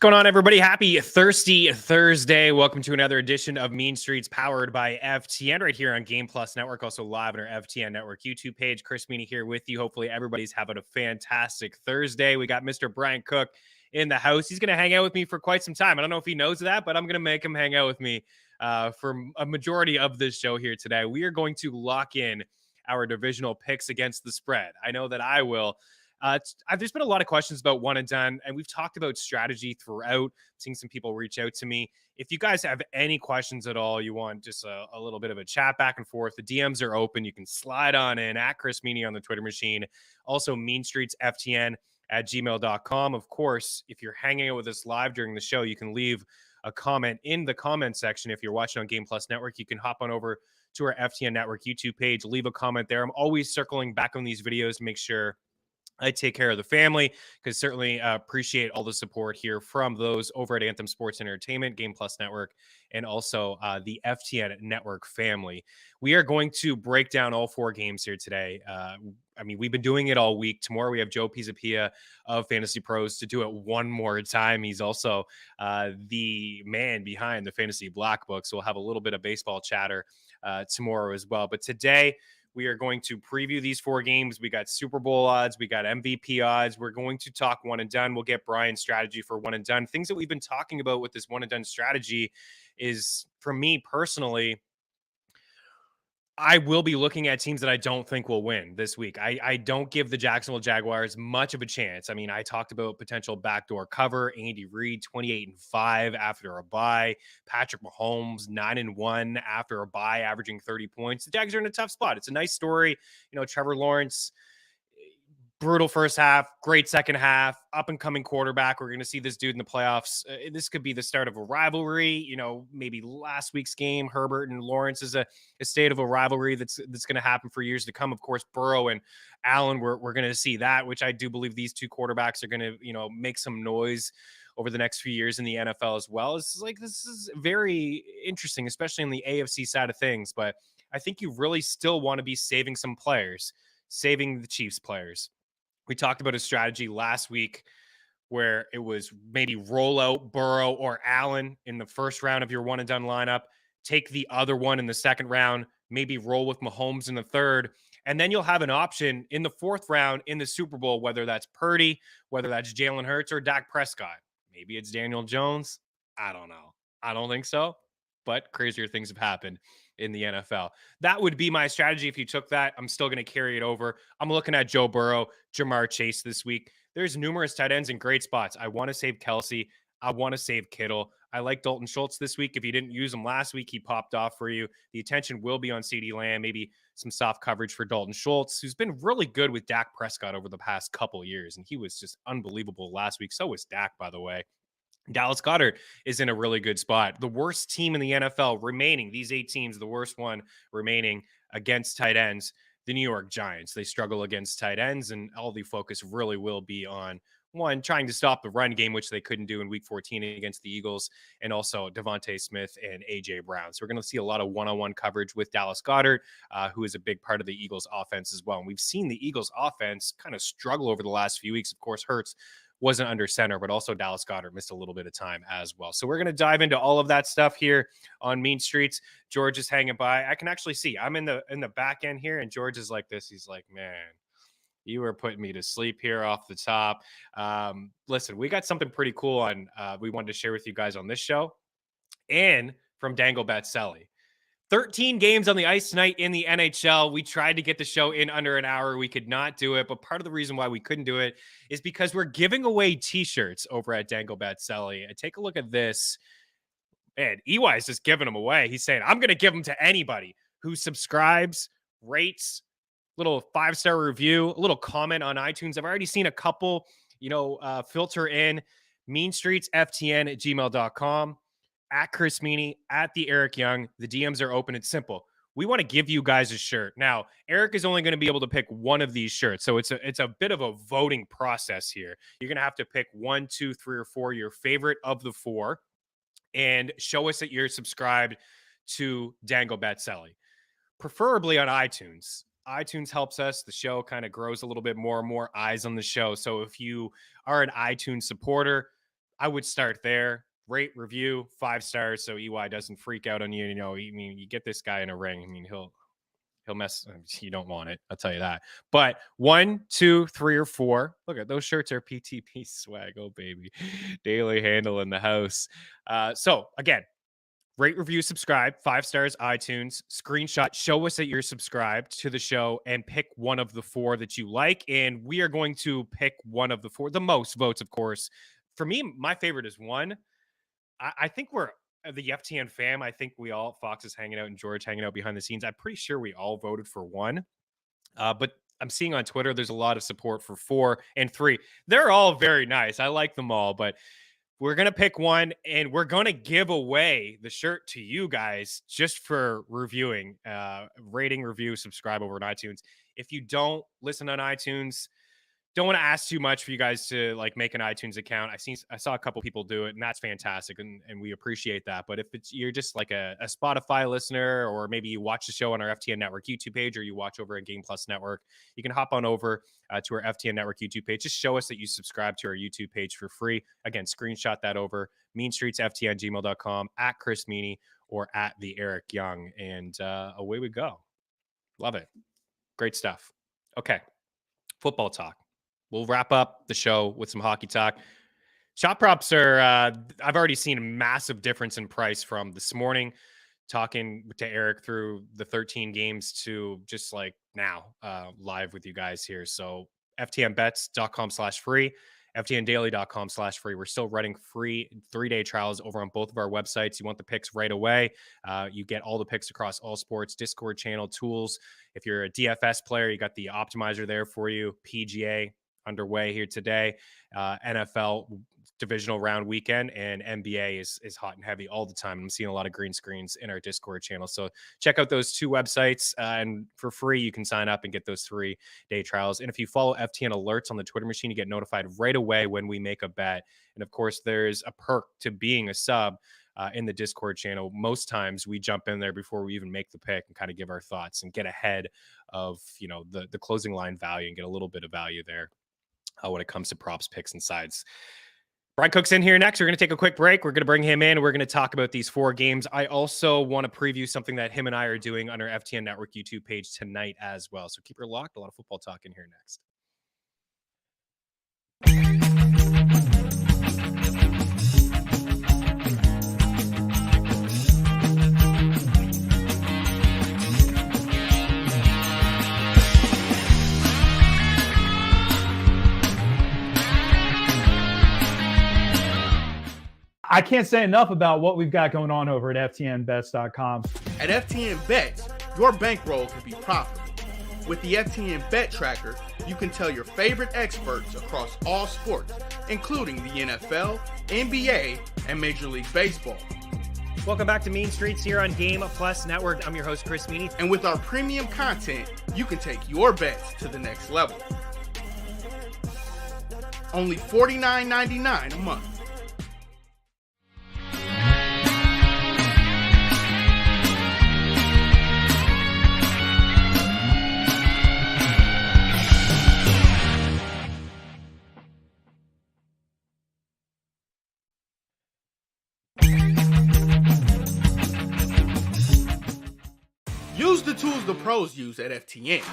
Going on, everybody? Happy Thirsty Thursday. Welcome to another edition of Mean Streets powered by FTN right here on Game Plus Network, also live on our FTN Network YouTube page. Chris Meaney here with you. Hopefully everybody's having a fantastic Thursday. We got Mr. Bryon Cook in the house. He's going to hang out with me for quite some time. I don't know if he knows that, but I'm going to make him hang out with me for a majority of this show here today. We are going to lock in our divisional picks against the spread. I know that I will. There's been a lot of questions about one and done, and we've talked about strategy throughout. Seeing some people reach out to me. If you guys have any questions at all, you want just a little bit of a chat back and forth, the DMs are open. You can slide on in at Chris Meaney on the Twitter machine. Also, meanstreetsftn@gmail.com. Of course, if you're hanging out with us live during the show, you can leave a comment in the comment section. If you're watching on Game Plus Network, you can hop on over to our FTN Network YouTube page, leave a comment there. I'm always circling back on these videos to make sure I take care of the family, because certainly appreciate all the support here from those over at Anthem Sports Entertainment, Game Plus Network, and also the FTN Network family. We are going to break down all four games here today. We've been doing it all week. Tomorrow we have Joe Pisapia of Fantasy Pros to do it one more time. He's also the man behind the Fantasy Black Book, so we'll have a little bit of baseball chatter tomorrow as well. But today, we are going to preview these four games. We got Super Bowl odds. We got MVP odds. We're going to talk one and done. We'll get Bryan's strategy for one and done. Things that we've been talking about with this one and done strategy is, for me personally, I will be looking at teams that I don't think will win this week. I don't give the Jacksonville Jaguars much of a chance. I mean, I talked about potential backdoor cover. Andy Reid, 28-5 after a bye. Patrick Mahomes, 9-1 after a bye, averaging 30 points. The Jags are in a tough spot. It's a nice story. You know, Trevor Lawrence, brutal first half, great second half, up-and-coming quarterback. We're going to see this dude in the playoffs. This could be the start of a rivalry. You know, maybe last week's game, Herbert and Lawrence is a state of a rivalry that's going to happen for years to come. Of course, Burrow and Allen, we're going to see that, which I do believe these two quarterbacks are going to, make some noise over the next few years in the NFL as well. This is very interesting, especially on the AFC side of things. But I think you really still want to be saving some players, saving the Chiefs players. We talked about a strategy last week where it was maybe roll out Burrow or Allen in the first round of your one and done lineup, take the other one in the second round, maybe roll with Mahomes in the third, and then you'll have an option in the fourth round in the Super Bowl, whether that's Purdy, whether that's Jalen Hurts or Dak Prescott. Maybe it's Daniel Jones. I don't know. I don't think so, but crazier things have happened in the NFL. That would be my strategy if you took that. I'm still going to carry it over. I'm looking at Joe Burrow, Jamar Chase this week. There's numerous tight ends in great spots. I want to save Kelsey. I want to save Kittle. I like Dalton Schultz this week. If you didn't use him last week, he popped off for you. The attention will be on CeeDee Lamb, maybe some soft coverage for Dalton Schultz, who's been really good with Dak Prescott over the past couple years, and he was just unbelievable last week. So was Dak, by the way. Dallas Goedert is in a really good spot. The worst team in the NFL remaining, these 8 teams, the worst one remaining against tight ends, the New York Giants. They struggle against tight ends, and all the focus really will be on, one, trying to stop the run game, which they couldn't do in week 14 against the Eagles, and also Devontae Smith and A.J. Brown. So we're going to see a lot of one-on-one coverage with Dallas Goedert, who is a big part of the Eagles offense as well. And we've seen the Eagles offense kind of struggle over the last few weeks. Of course, Hurts wasn't under center, but also Dallas Goedert missed a little bit of time as well. So we're going to dive into all of that stuff here on Mean Streets. George is hanging by. I can actually see I'm in the back end here, and George is like this. He's like, man, you were putting me to sleep here off the top. Listen, we got something pretty cool on we wanted to share with you guys on this show and from Dangle Batselli. 13 games on the ice tonight in the NHL. We tried to get the show in under an hour. We could not do it, but part of the reason why we couldn't do it is because we're giving away T-shirts over at Dangle Batselli. And take a look at this. Man, EY is just giving them away. He's saying, I'm going to give them to anybody who subscribes, rates, little 5-star review, a little comment on iTunes. I've already seen a couple, filter in meanstreetsftn@gmail.com. At Chris Meaney, at the Eric Young. The DMs are open. It's simple. We want to give you guys a shirt. Now, Eric is only going to be able to pick one of these shirts. So it's a bit of a voting process here. You're going to have to pick 1, 2, 3, or 4, your favorite of the 4, and show us that you're subscribed to Dangle Batselli, preferably on iTunes. iTunes helps us. The show kind of grows a little bit more and more eyes on the show. So if you are an iTunes supporter, I would start there. Rate, review, 5 stars, so EY doesn't freak out on you. You know, I mean, you get this guy in a ring. I mean, he'll mess. You don't want it. I'll tell you that. But 1, 2, 3, or 4. Look at those shirts are PTP swag. Oh, baby. Daily handle in the house. So again, rate, review, subscribe, 5 stars, iTunes, screenshot, show us that you're subscribed to the show, and pick one of the 4 that you like. And we are going to pick one of the 4, the most votes, of course. For me, my favorite is 1. I think we're the FTN fam. I think we all, Fox is hanging out and George hanging out behind the scenes. I'm pretty sure we all voted for 1. But I'm seeing on Twitter, there's a lot of support for 4 and 3. They're all very nice. I like them all, but we're going to pick 1 and we're going to give away the shirt to you guys just for reviewing, rating, review, subscribe over on iTunes. If you don't listen on iTunes, don't want to ask too much for you guys to like make an iTunes account. I saw a couple people do it, and that's fantastic, and we appreciate that. But if you're just like a Spotify listener, or maybe you watch the show on our FTN Network YouTube page, or you watch over at Game Plus Network, you can hop on over to our FTN Network YouTube page. Just show us that you subscribe to our YouTube page for free. Again, screenshot that over meanstreetsftn@gmail.com, at Chris Meaney, or at the Eric Young, and away we go. Love it. Great stuff. Okay, football talk. We'll wrap up the show with some hockey talk. Shot props are, I've already seen a massive difference in price from this morning, talking to Eric through the 13 games to just like now, live with you guys here. So ftnbets.com/free, ftndaily.com/free. We're still running free 3-day trials over on both of our websites. You want the picks right away. You get all the picks across all sports, Discord channel, tools. If you're a DFS player, you got the optimizer there for you. PGA underway here today. NFL Divisional Round weekend, and NBA is hot and heavy all the time. I'm seeing a lot of green screens in our Discord channel. So check out those 2 websites, and for free, you can sign up and get those 3-day trials. And if you follow FTN alerts on the Twitter machine, you get notified right away when we make a bet. And of course, there's a perk to being a sub in the Discord channel. Most times we jump in there before we even make the pick and kind of give our thoughts and get ahead of, you know, the closing line value and get a little bit of value there when it comes to props, picks, and sides. Bryon Cook's in here next. We're going to take a quick break. We're going to bring him in. We're going to talk about these 4 games. I also want to preview something that him and I are doing on our FTN Network YouTube page tonight as well. So keep her locked. A lot of football talk in here next. I can't say enough about what we've got going on over at FTNBets.com. At FTN Bets, your bankroll can be profitable. With the FTN Bet Tracker, you can tell your favorite experts across all sports, including the NFL, NBA, and Major League Baseball. Welcome back to Mean Streets here on Game Plus Network. I'm your host, Chris Meaney. And with our premium content, you can take your bets to the next level. Only $49.99 a month. Use the tools the pros use at FTN.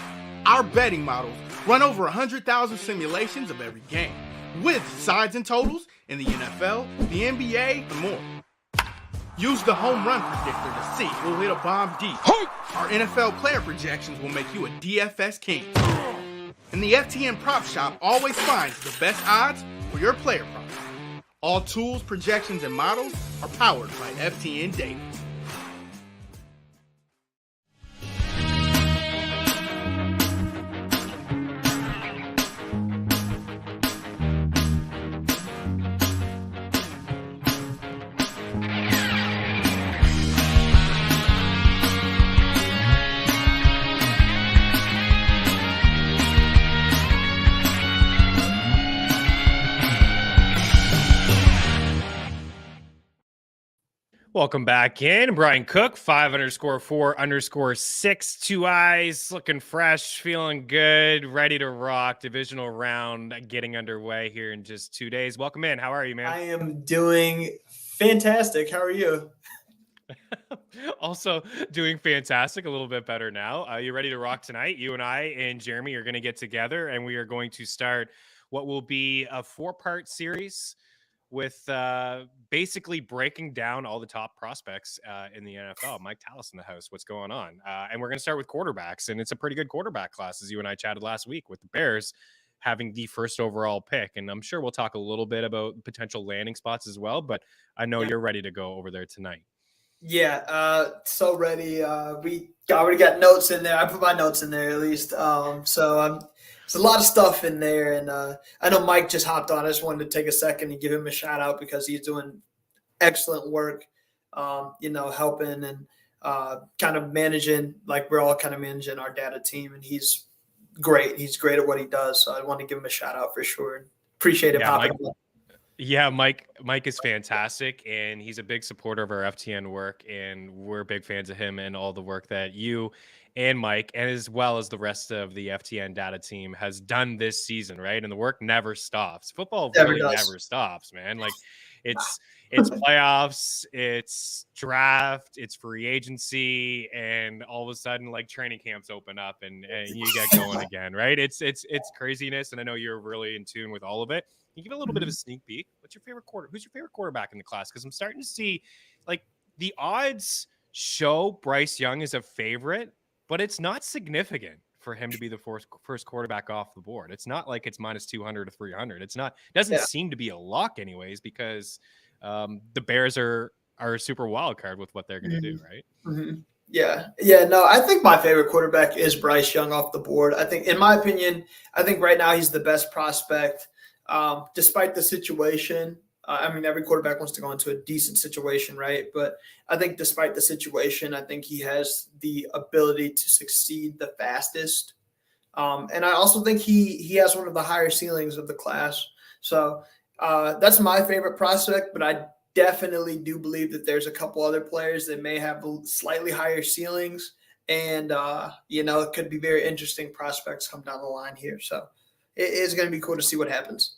Our betting models run over 100,000 simulations of every game, with sides and totals in the NFL, the NBA, and more. Use the home run predictor to see who'll hit a bomb deep. Our NFL player projections will make you a DFS king. And the FTN Prop Shop always finds the best odds for your player props. All tools, projections, and models are powered by FTN Data. Welcome back in. Bryon Cook, 5_4_6, 2 eyes, looking fresh, feeling good, ready to rock. Divisional round getting underway here in just 2 days. Welcome in. How are you, man? I am doing fantastic. How are you? Also doing fantastic, a little bit better now. Are you ready to rock tonight? You and I and Jeremy are going to get together, and we are going to start what will be a 4-part series with basically breaking down all the top prospects in the NFL. Mike Tallis in the house. What's going on? And we're going to start with quarterbacks. And it's a pretty good quarterback class, as you and I chatted last week, with the Bears having the first overall pick. And I'm sure we'll talk a little bit about potential landing spots as well. But I know you're ready to go over there tonight. Yeah, so ready. We already got notes in there. I put my notes in there at least. There's a lot of stuff in there, and I know Mike just hopped on. I just wanted to take a second and give him a shout out because he's doing excellent work. Helping and kind of managing, like we're all kind of managing our data team, and he's great. He's great at what he does. So I want to give him a shout out for sure. Appreciate him hopping on. Yeah, Mike is fantastic, and he's a big supporter of our FTN work, and we're big fans of him and all the work that you and Mike, and as well as the rest of the FTN data team, has done this season, right? And the work never stops. Football really never stops, man. Like it's playoffs, it's draft, it's free agency, and all of a sudden, like, training camps open up and you get going again, right? It's craziness, and I know you're really in tune with all of it. Can you give a little bit of a sneak peek? Who's your favorite quarterback in the class? Because I'm starting to see, like, the odds show Bryce Young is a favorite, but it's not significant for him to be the first quarterback off the board. It's not like it's minus 200 or 300. It doesn't seem to be a lock anyways, because the Bears are a super wild card with what they're going to do, right? Mm-hmm. Yeah. No, I think my favorite quarterback is Bryce Young off the board. I think, in my opinion, right now he's the best prospect. Despite the situation, every quarterback wants to go into a decent situation, right? But I think despite the situation, I think he has the ability to succeed the fastest. And I also think he has one of the higher ceilings of the class. So that's my favorite prospect, but I definitely do believe that there's a couple other players that may have slightly higher ceilings. And, it could be very interesting prospects come down the line here. So it is going to be cool to see what happens.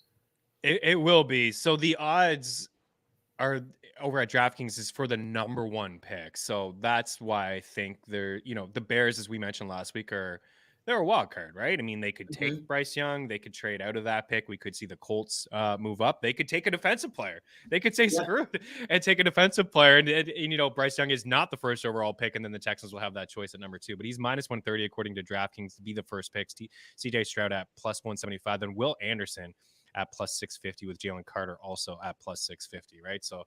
It will be. So the odds are over at DraftKings is for the number 1 pick. So that's why I think they're, the Bears, as we mentioned last week, they're a wild card, right? I mean, they could take Bryce Young. They could trade out of that pick. We could see the Colts move up. They could take a defensive player. They could say screw it and take a defensive player. And Bryce Young is not the first overall pick, and then the Texans will have that choice at number 2. But he's minus 130 according to DraftKings to be the first pick. CJ Stroud at plus 175. Then Will Anderson at plus 650, with Jalen Carter also at plus 650, right? So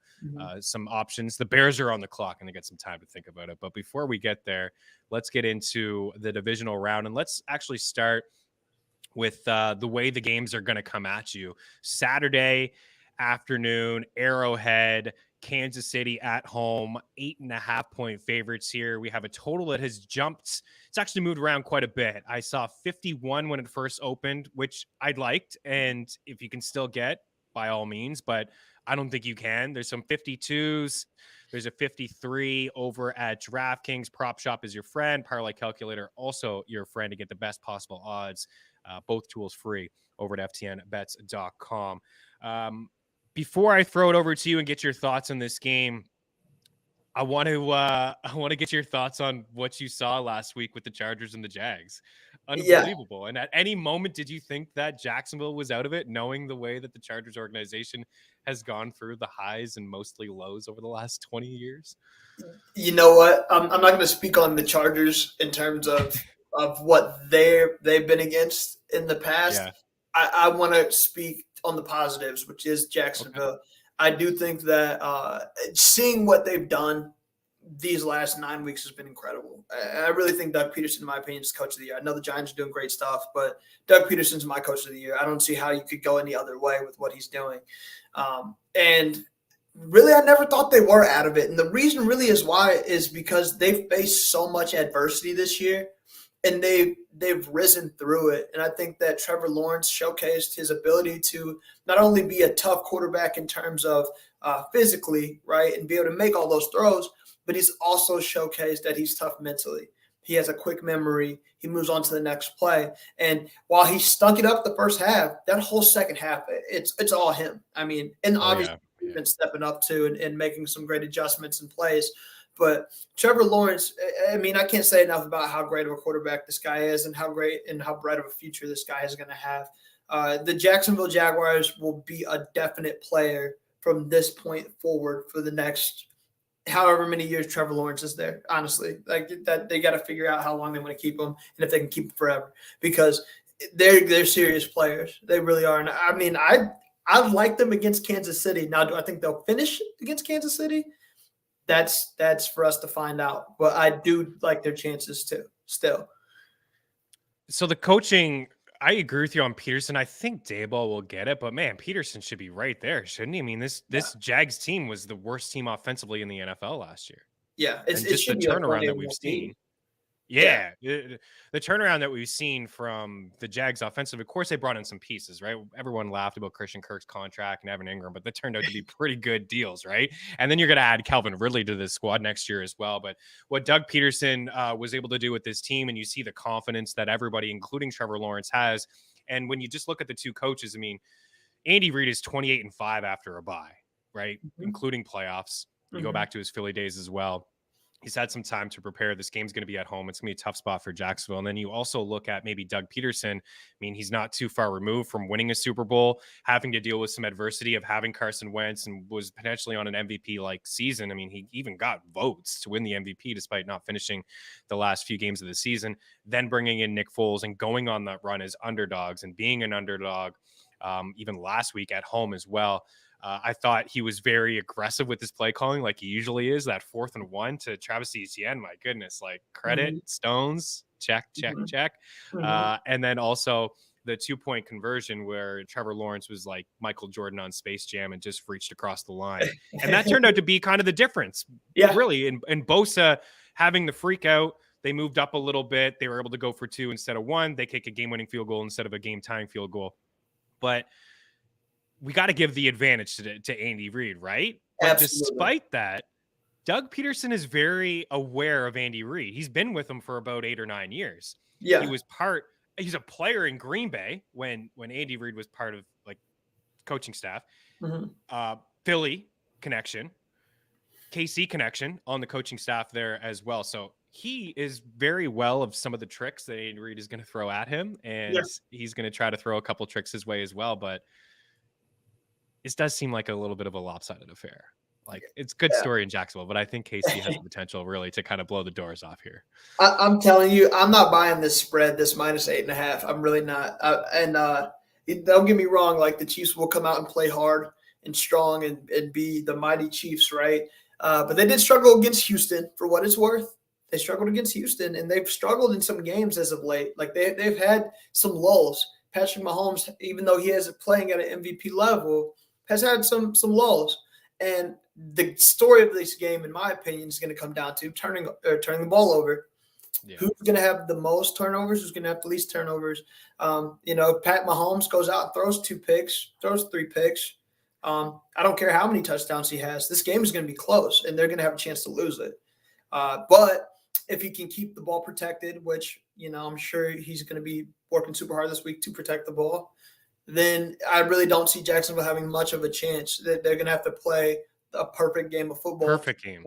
some options. The Bears are on the clock, and they get some time to think about it. But before we get there, let's get into the divisional round, and let's actually start with the way the games are going to come at you. Saturday afternoon, Arrowhead, Kansas City at home, 8.5-point favorites here. We have a total that has jumped. It's actually moved around quite a bit. I saw 51 when it first opened, which I liked. And if you can still get, by all means, but I don't think you can. There's some 52s. There's a 53 over at DraftKings. Prop Shop is your friend. Parlay Calculator, also your friend, to get the best possible odds. Both tools free over at ftnbets.com. Before I throw it over to you and get your thoughts on this game, I want to get your thoughts on what you saw last week with the Chargers and the Jags. Unbelievable. Yeah. And at any moment, did you think that Jacksonville was out of it, knowing the way that the Chargers organization has gone through the highs and mostly lows over the last 20 years? You know what? I'm not going to speak on the Chargers in terms of what they've been against in the past. Yeah. I want to speak on the positives, which is Jacksonville. Okay. I do think that seeing what they've done these last 9 weeks has been incredible. I really think Doug Peterson, in my opinion, is coach of the year. I know the Giants are doing great stuff, but Doug Peterson's my coach of the year. I don't see how you could go any other way with what he's doing. And really, I never thought they were out of it. And the reason really is because they've faced so much adversity this year, and they've risen through it. And I think that Trevor Lawrence showcased his ability to not only be a tough quarterback in terms of physically, right, and be able to make all those throws. But he's also showcased that he's tough mentally. He has a quick memory. He moves on to the next play. And while he stunk it up the first half, that whole second half, it's all him. I mean, and obviously he's been stepping up too and making some great adjustments and plays. But Trevor Lawrence, I mean, I can't say enough about how great of a quarterback this guy is and how great and how bright of a future this guy is going to have. The Jacksonville Jaguars will be a definite player from this point forward for the next however many years Trevor Lawrence is there. Honestly, like that, they got to figure out how long they want to keep him and if they can keep him forever, because they're serious players. They really are. And I mean, I like them against Kansas City. Now, do I think they'll finish against Kansas City? That's for us to find out. But I do like their chances too. Still. So the coaching, I agree with you on Peterson. I think Daboll will get it, but man, Peterson should be right there, shouldn't he? I mean, this Jags team was the worst team offensively in the NFL last year. Yeah, it's just the turnaround that we've seen. Yeah, the turnaround that we've seen from the Jags offensive. Of course, they brought in some pieces, right? Everyone laughed about Christian Kirk's contract and Evan Ingram, but that turned out to be pretty good deals, right? And then you're going to add Calvin Ridley to this squad next year as well. But what Doug Peterson was able to do with this team, and you see the confidence that everybody, including Trevor Lawrence, has. And when you just look at the two coaches, I mean, Andy Reid is 28-5 after a bye, right? Mm-hmm. Including playoffs. You go back to his Philly days as well. He's had some time to prepare. This game's going to be at home. It's going to be a tough spot for Jacksonville. And then you also look at maybe Doug Peterson. I mean, he's not too far removed from winning a Super Bowl, having to deal with some adversity of having Carson Wentz, and was potentially on an MVP-like season. I mean, he even got votes to win the MVP despite not finishing the last few games of the season. Then bringing in Nick Foles and going on that run as underdogs and being an underdog even last week at home as well. I thought he was very aggressive with his play calling, like he usually is. That 4th and 1 to Travis Etienne, my goodness, like credit, Stones, check. And then also the 2-point conversion where Trevor Lawrence was like Michael Jordan on Space Jam and just reached across the line. And that turned out to be kind of the difference, really. And Bosa having the freak out, they moved up a little bit. They were able to go for 2 instead of 1. They kick a game-winning field goal instead of a game-tying field goal. But we got to give the advantage to Andy Reid, right? But despite that, Doug Peterson is very aware of Andy Reid. He's been with him for about 8 or 9 years. Yeah, he's a player in Green Bay when Andy Reid was part of like coaching staff. Philly connection, KC connection on the coaching staff there as well. So he is very well of some of the tricks that Andy Reid is going to throw at him, and he's going to try to throw a couple tricks his way as well. But this does seem like a little bit of a lopsided affair. Like, it's a good story in Jacksonville, but I think KC has the potential really to kind of blow the doors off here. I'm telling you, I'm not buying this spread, this -8.5. I'm really not. Don't get me wrong. Like, the Chiefs will come out and play hard and strong and be the mighty Chiefs, right? But they did struggle against Houston, for what it's worth. They struggled against Houston, and they've struggled in some games as of late. Like, they've had some lulls. Patrick Mahomes, even though he is playing at an MVP level, has had some lulls. And the story of this game, in my opinion, is going to come down to turning the ball over. Yeah. Who's going to have the most turnovers? Who's going to have the least turnovers? Pat Mahomes goes out and throws 2 picks, throws 3 picks. I don't care how many touchdowns he has. This game is going to be close, and they're going to have a chance to lose it. But if he can keep the ball protected, which, I'm sure he's going to be working super hard this week to protect the ball, then I really don't see Jacksonville having much of a chance. That they're going to have to play a perfect game of football. Perfect game.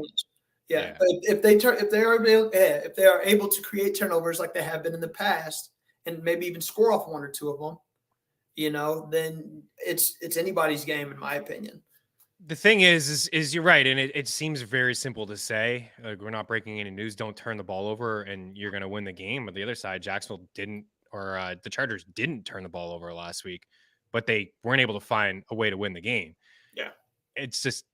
Yeah. But if they are able to create turnovers like they have been in the past, and maybe even score off 1 or 2 of them, then it's anybody's game, in my opinion. The thing is you're right, and it seems very simple to say. Like, we're not breaking any news. Don't turn the ball over, and you're going to win the game. But the other side, Jacksonville didn't. Or the Chargers didn't turn the ball over last week, but they weren't able to find a way to win the game. Yeah. It's just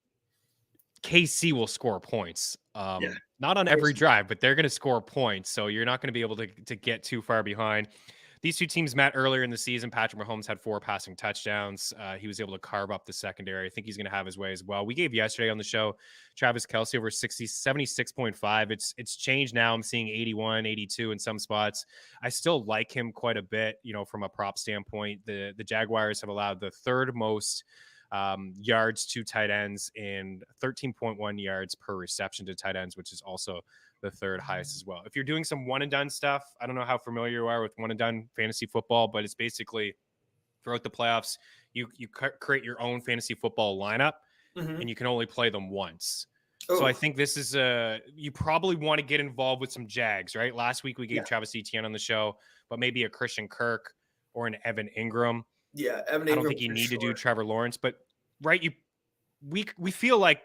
KC will score points. Not on every drive, but they're going to score points. So you're not going to be able to get too far behind. These two teams met earlier in the season. Patrick Mahomes had 4 passing touchdowns. He was able to carve up the secondary. I think he's going to have his way as well. We gave yesterday on the show Travis Kelce over 76.5. It's changed now. I'm seeing 81, 82 in some spots. I still like him quite a bit, from a prop standpoint. The Jaguars have allowed the 3rd most yards to tight ends and 13.1 yards per reception to tight ends, which is also the third highest as well. If you're doing some one and done stuff, I don't know how familiar you are with one and done fantasy football, but it's basically throughout the playoffs, you create your own fantasy football lineup and you can only play them once. So I think this is you probably want to get involved with some Jags, right? Last week we gave Travis Etienne on the show, but maybe a Christian Kirk or an Evan Ingram. Yeah, Evan Ingram. I don't think you need to do Trevor Lawrence, but right, we feel like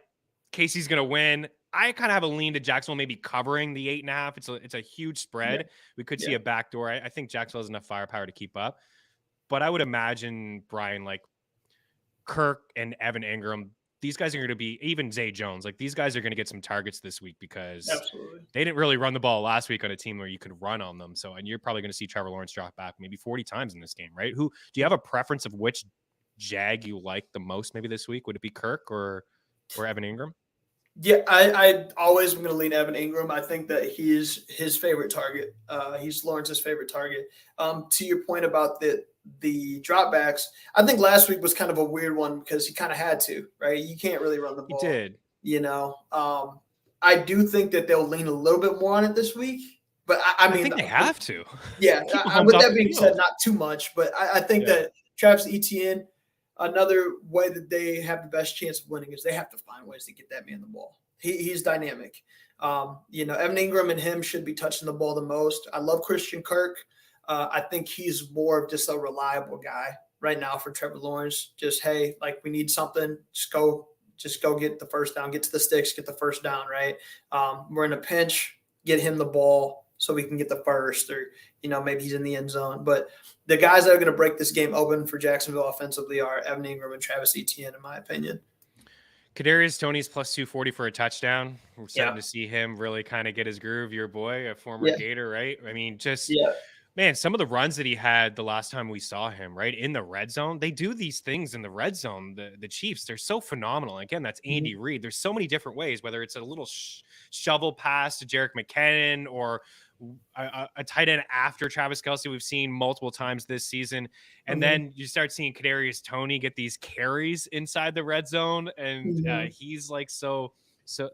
Casey's going to win. I kind of have a lean to Jacksonville maybe covering the 8.5. It's a huge spread. Yeah. We could see a backdoor. I think Jacksonville has enough firepower to keep up, but I would imagine, Bryon, like Kirk and Evan Ingram, these guys are going to be, even Zay Jones, like these guys are going to get some targets this week because they didn't really run the ball last week on a team where you could run on them. So, and you're probably going to see Trevor Lawrence drop back maybe 40 times in this game, right? Do you have a preference of which Jag you like the most maybe this week? Would it be Kirk or Evan Ingram? Yeah, I always am going to lean Evan Ingram. I think that he's his favorite target. He's Lawrence's favorite target. To your point about the dropbacks, I think last week was kind of a weird one because he kind of had to, right? You can't really run the ball. He did. You know, I do think that they'll lean a little bit more on it this week. But I mean, I think they have to. Yeah. With that being said, not too much. But I think that Travis Etienne, another way that they have the best chance of winning is they have to find ways to get that man the ball. He's dynamic. Evan Ingram and him should be touching the ball the most. I love Christian Kirk. I think he's more of just a reliable guy right now for Trevor Lawrence. Just, hey, like we need something. Just go get the first down, get to the sticks, get the first down, right? We're in a pinch, get him the ball so we can get the first, or, maybe he's in the end zone. But the guys that are going to break this game open for Jacksonville offensively are Evan Ingram and Travis Etienne, in my opinion. Kadarius Toney's plus 240 for a touchdown. We're starting to see him really kind of get his groove. Your boy, a former Gator, right? I mean, man, some of the runs that he had the last time we saw him, right, in the red zone, they do these things in the red zone. The Chiefs, they're so phenomenal. Again, that's Andy Reid. There's so many different ways, whether it's a little shovel pass to Jerick McKinnon or a tight end after Travis Kelce. We've seen multiple times this season. And then you start seeing Kadarius Toney get these carries inside the red zone. And he's like, so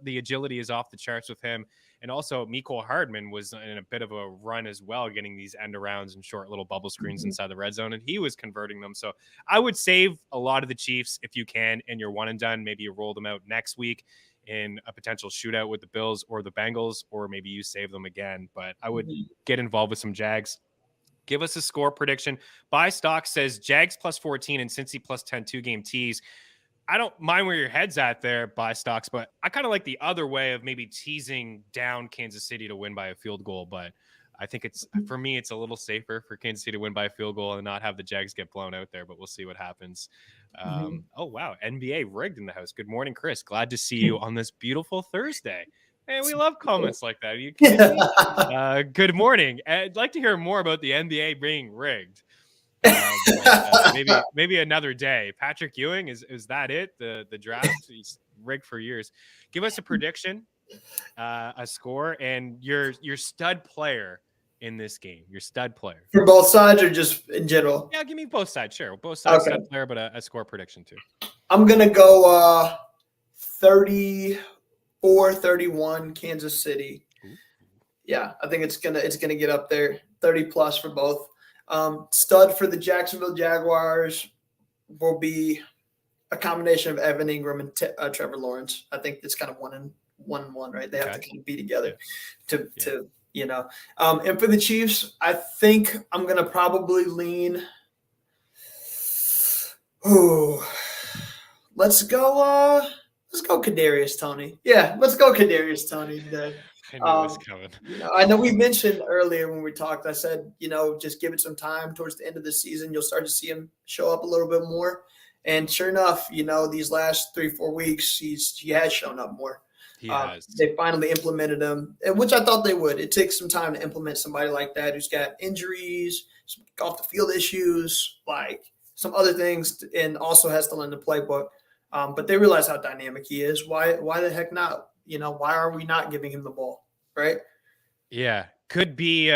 the agility is off the charts with him. And also Mecole Hardman was in a bit of a run as well, getting these end arounds and short little bubble screens inside the red zone. And he was converting them. So I would save a lot of the Chiefs if you can, and you're one and done. Maybe you roll them out next week in a potential shootout with the Bills or the Bengals, or maybe you save them again. But I would get involved with some Jags. Give us a score prediction. Buy Stock says Jags plus 14 and Cincy plus 10 2-game tease. I don't mind where your head's at there, Buy Stocks, but I kind of like the other way of maybe teasing down Kansas City to win by a field goal. But I think for me, it's a little safer for Kansas City to win by a field goal and not have the Jags get blown out there, but we'll see what happens. Oh, wow. NBA rigged in the house. Good morning, Chris. Glad to see you on this beautiful Thursday. Man, we love comments like that. Are you kidding me? Good morning. I'd like to hear more about the NBA being rigged. Maybe another day. Patrick Ewing, is that it? The draft? He's rigged for years. Give us a prediction, a score, and your stud player in this game. Your stud player for both sides, or just in general? Yeah, give me both sides. Sure, both sides. Okay. Stud player, but a score prediction too. I'm gonna go 34-31 Kansas City. Ooh. Yeah, I think it's gonna get up there. 30 plus for both. Stud for the Jacksonville Jaguars will be a combination of Evan Ingram and Trevor Lawrence. I think it's kind of one and one, right? They have to kind of be together to and for the Chiefs, I think I'm going to probably lean. Let's go Kadarius Toney. Yeah, let's go Kadarius Toney today. I knew it was coming. I know we mentioned earlier when we talked, I said, just give it some time. Towards the end of the season, you'll start to see him show up a little bit more. And sure enough, these last 3-4 weeks, he has shown up more. He has. They finally implemented him, which I thought they would. It takes some time to implement somebody like that who's got injuries, some off the field issues, like some other things, and also has to learn the playbook. But they realize how dynamic he is. Why the heck not? Why are we not giving him the ball, right? Yeah. Could be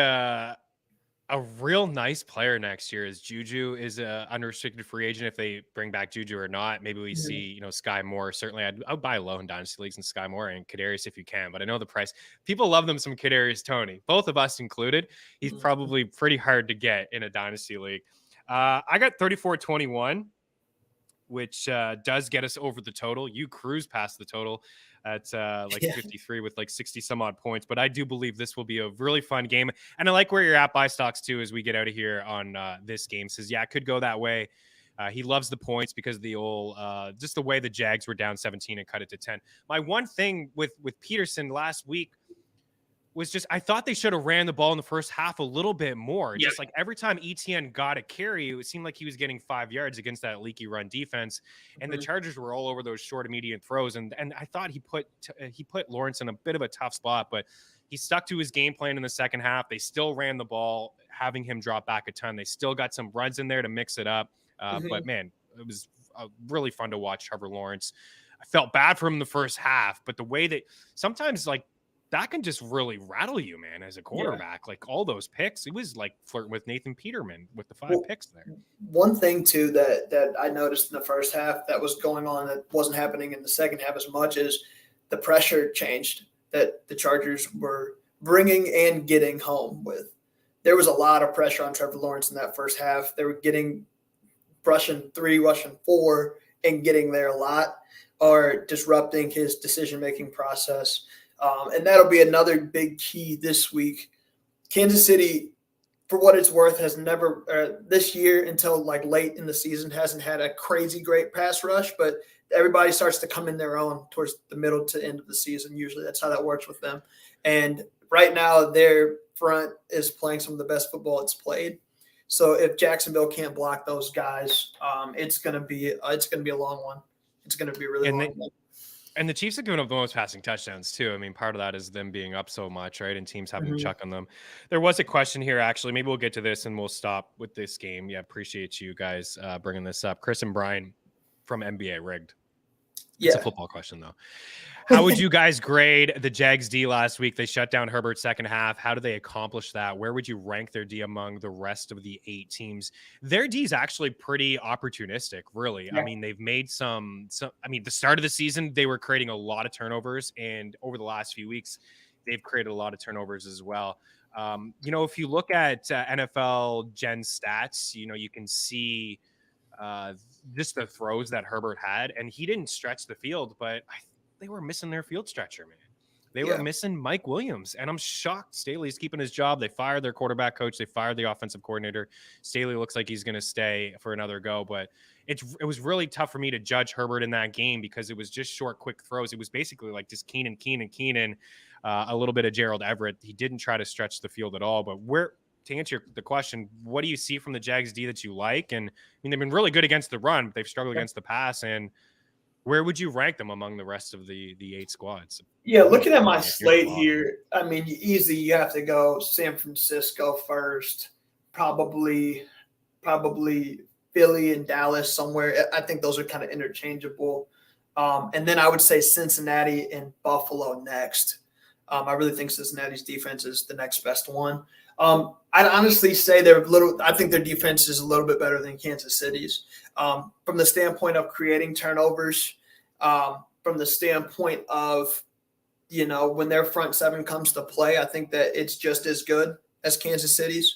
A real nice player next year is Juju is a unrestricted free agent. If they bring back Juju or not, maybe we see, Sky Moore. Certainly I'd buy low in dynasty leagues and Sky Moore and Kadarius if you can, but I know the price. People love them some Kadarius Toney, both of us included. He's probably pretty hard to get in a dynasty league. I got 34-21, which does get us over the total. You cruise past the total at 53 with 60 some odd points. But I do believe this will be a really fun game. And I like where you're at by stocks too, as we get out of here on this game. Says, yeah, it could go that way. He loves the points because of the old, just the way the Jags were down 17 and cut it to 10. My one thing with Peterson last week was just, I thought they should have ran the ball in the first half a little bit more. Yeah. Just like every time ETN got a carry, it seemed like he was getting 5 yards against that leaky run defense. And the Chargers were all over those short, immediate throws. And I thought he put Lawrence in a bit of a tough spot, but he stuck to his game plan in the second half. They still ran the ball, having him drop back a ton. They still got some runs in there to mix it up. But man, it was really fun to watch Trevor Lawrence. I felt bad for him in the first half, but the way that sometimes that can just really rattle you, man, as a quarterback. Yeah. All those picks, it was like flirting with Nathan Peterman with the 5 picks there. One thing, too, that I noticed in the first half that was going on that wasn't happening in the second half as much is the pressure changed that the Chargers were bringing and getting home with. There was a lot of pressure on Trevor Lawrence in that first half. They were rushing 3, rushing 4, and getting there a lot, or disrupting his decision-making process. And that'll be another big key this week. Kansas City, for what it's worth, has never this year until late in the season hasn't had a crazy great pass rush, but everybody starts to come in their own towards the middle to end of the season. Usually that's how that works with them. And right now their front is playing some of the best football it's played. So if Jacksonville can't block those guys, it's going to be a long one. It's going to be a really long one. And the Chiefs have given up the most passing touchdowns, too. I mean, part of that is them being up so much, right? And teams having to chuck on them. There was a question here, actually. Maybe we'll get to this and we'll stop with this game. Yeah, appreciate you guys bringing this up. Chris and Bryon from NBA Rigged. It's a football question, though. How would you guys grade the Jags D last week? They shut down Herbert second half. How did they accomplish that? Where would you rank their D among the rest of the 8 teams? Their D is actually pretty opportunistic, really. Yeah. I mean, they've made some. I mean, the start of the season, they were creating a lot of turnovers. And over the last few weeks, they've created a lot of turnovers as well. If you look at NFL Gen stats, you can see just the throws that Herbert had. And he didn't stretch the field, but they were missing their field stretcher, man. They were missing Mike Williams, and I'm shocked Staley's keeping his job. They fired their quarterback coach. They fired the offensive coordinator. Staley looks like he's going to stay for another go, but it was really tough for me to judge Herbert in that game because it was just short, quick throws. It was basically just Keenan, a little bit of Gerald Everett. He didn't try to stretch the field at all, but to answer the question, what do you see from the Jags D that you like? And I mean, they've been really good against the run, but they've struggled against the pass. And where would you rank them among the rest of the 8 squads? Yeah, looking at my slate here, I mean, easily you have to go San Francisco first, probably Philly and Dallas somewhere. I think those are kind of interchangeable. And then I would say Cincinnati and Buffalo next. I really think Cincinnati's defense is the next best one. I'd honestly say I think their defense is a little bit better than Kansas City's. From the standpoint of creating turnovers, from the standpoint of, when their front 7 comes to play, I think that it's just as good as Kansas City's.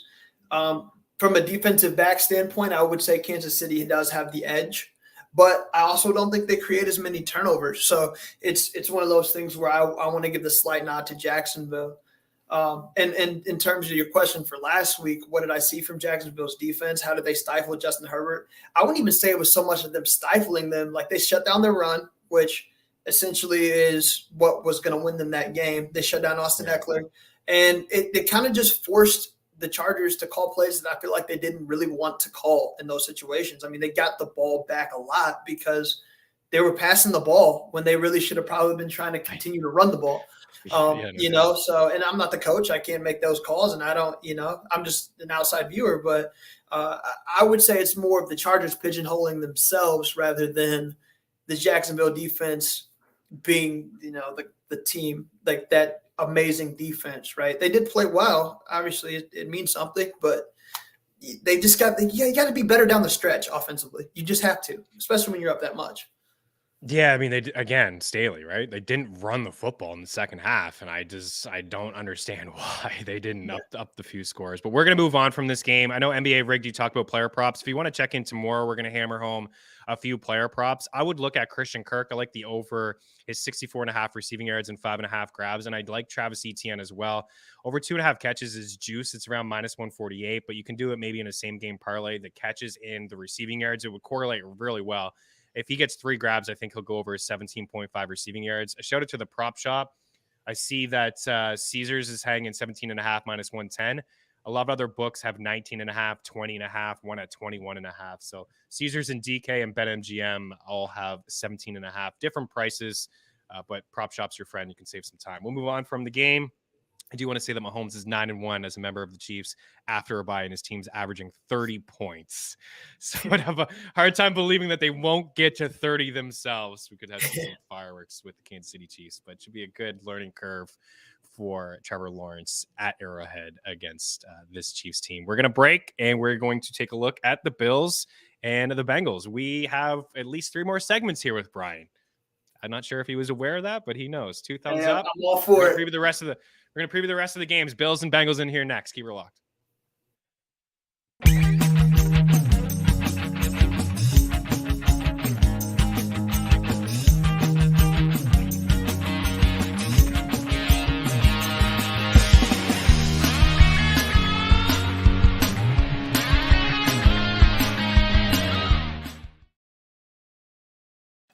From a defensive back standpoint, I would say Kansas City does have the edge, but I also don't think they create as many turnovers. So it's one of those things where I want to give the slight nod to Jacksonville. And in terms of your question for last week, what did I see from Jacksonville's defense? How did they stifle Justin Herbert? I wouldn't even say it was so much of them stifling them. They shut down their run, which essentially is what was going to win them that game. They shut down Austin Eckler. And it kind of just forced the Chargers to call plays that I feel like they didn't really want to call in those situations. I mean, they got the ball back a lot because they were passing the ball when they really should have probably been trying to continue to run the ball. So, and I'm not the coach. I can't make those calls, and I don't, I'm just an outside viewer. But I would say it's more of the Chargers pigeonholing themselves rather than the Jacksonville defense being, the team, like that amazing defense, right? They did play well. Obviously, it means something, but they just you got to be better down the stretch offensively. You just have to, especially when you're up that much. Yeah, I mean, again, Staley, right? They didn't run the football in the second half, and I don't understand why they didn't up the few scores. But we're going to move on from this game. I know NBA Rigged, you talked about player props. If you want to check into more, we're going to hammer home a few player props. I would look at Christian Kirk. I like the over his 64.5 receiving yards and 5.5 grabs, and I'd like Travis Etienne as well. Over 2.5 catches is juice. It's around -148, but you can do it maybe in a same game parlay. The catches in the receiving yards, it would correlate really well. If he gets 3 grabs, I think he'll go over his 17.5 receiving yards. A shout out to the prop shop. I see that Caesars is hanging 17.5 -110. A lot of other books have 19.5, 20.5, one at 21.5. So Caesars and DK and BetMGM all have 17.5. Different prices, but prop shop's your friend. You can save some time. We'll move on from the game. I do want to say that Mahomes is 9-1 as a member of the Chiefs after a bye, and his team's averaging 30 points. So I'd have a hard time believing that they won't get to 30 themselves. We could have some fireworks with the Kansas City Chiefs, but it should be a good learning curve for Trevor Lawrence at Arrowhead against this Chiefs team. We're going to break, and we're going to take a look at the Bills and the Bengals. We have at least 3 more segments here with Bryon. I'm not sure if he was aware of that, but he knows. 2 thumbs up. I'm all for it. We're going to preview the rest of the games. Bills and Bengals in here next. Keep her locked.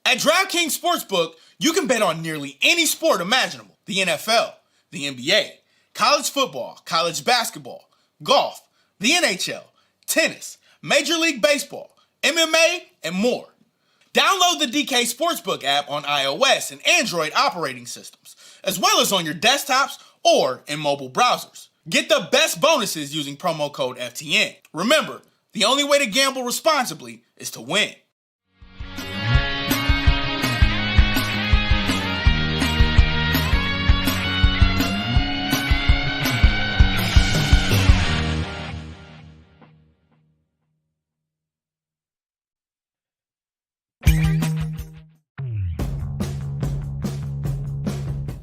At DraftKings Sportsbook, you can bet on nearly any sport imaginable. The NFL, the NBA, college football, college basketball, golf, the NHL, tennis, Major League Baseball, MMA, and more. Download the DK Sportsbook app on iOS and Android operating systems, as well as on your desktops or in mobile browsers. Get the best bonuses using promo code FTN. Remember, the only way to gamble responsibly is to win.